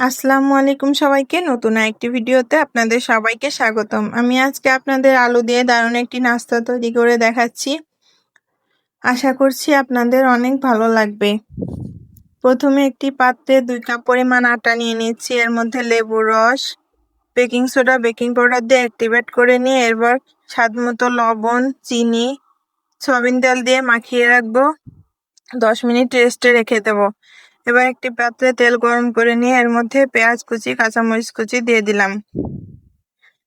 আসসালামু আলাইকুম সবাইকে, নতুন একটি ভিডিওতে আপনাদের সবাইকে স্বাগতম। আমি আজকে আপনাদের আলু দিয়ে দারুণ একটি নাস্তা তৈরি করে দেখাচ্ছি। আশা করছি আপনাদের অনেক ভালো লাগবে। প্রথমে একটি পাত্রে 2 কাপ পরিমাণ আটা নিয়ে নিচ্ছি। এর মধ্যে লেবুর রস, বেকিং সোডা, বেকিং পাউডার দিয়ে অ্যাক্টিভেট করে নিয়ে এরপর স্বাদ মতো লবণ, চিনি, সয়াবিন তেল দিয়ে মাখিয়ে রাখবো। 10 মিনিট রেস্টে রেখে দেবো। এবার একটি পাত্রে তেল গরম করে নিয়ে এর মধ্যে পেঁয়াজ কুচি, কাঁচামরিচ কুচি দিয়ে দিলাম।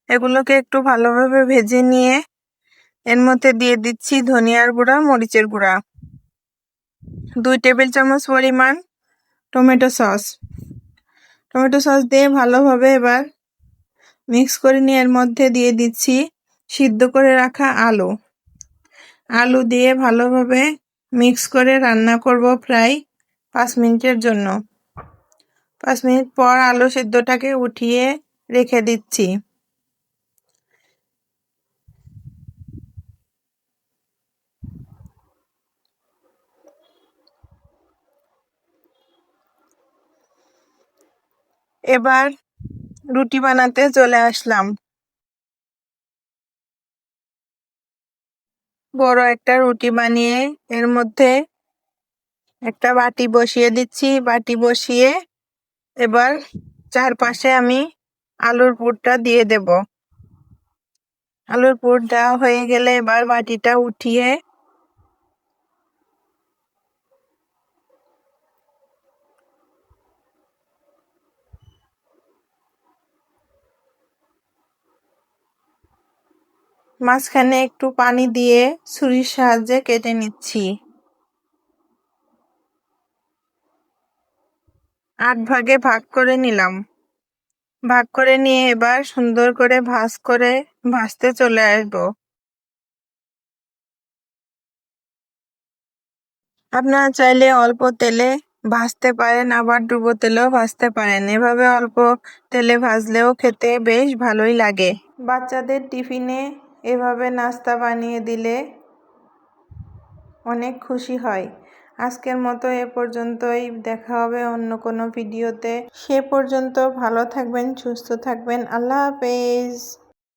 এগুলোকে একটু ভালোভাবে ভেজে নিয়ে এর মধ্যে দিয়ে দিচ্ছি ধনিয়ার গুঁড়া, মরিচের গুঁড়া, 2 টেবিল চামচ পরিমাণ টমেটো সস দিয়ে ভালোভাবে এবার মিক্স করে নিয়ে এর মধ্যে দিয়ে দিচ্ছি সিদ্ধ করে রাখা আলু দিয়ে ভালোভাবে মিক্স করে রান্না করব প্রায় 5 মিনিটের জন্য। 5 মিনিট পর আলু সিদ্ধটাকে উঠিয়ে রেখে দিচ্ছি। এবার রুটি বানাতে চলে আসলাম। বড় একটা রুটি বানিয়ে এর মধ্যে একটা বাটি বসিয়ে দিচ্ছি। বাটি বসিয়ে এবার চারপাশে আমি আলুর পুরটা দিয়ে দেব। আলুর পুর দেওয়া হয়ে গেলে এবার বাটিটা উঠিয়ে মাঝখানে একটু পানি দিয়ে ছুরির সাহায্যে কেটে নিচ্ছি। 8 ভাগে ভাগ করে নিলাম। ভাগ করে নিয়ে এবার সুন্দর করে ভাজতে চলে আসবো। আপনারা চাইলে অল্প তেলে ভাজতে পারেন, আবার ডুবো তেলেও ভাজতে পারেন। এভাবে অল্প তেলে ভাজলেও খেতে বেশ ভালোই লাগে। বাচ্চাদের টিফিনে এভাবে নাস্তা বানিয়ে দিলে অনেক খুশি হয়। আজকের মতো এ পর্যন্তই। দেখা হবে অন্য কোনো ভিডিওতে। সে পর্যন্ত ভালো থাকবেন, সুস্থ থাকবেন। আল্লাহ হাফেজ।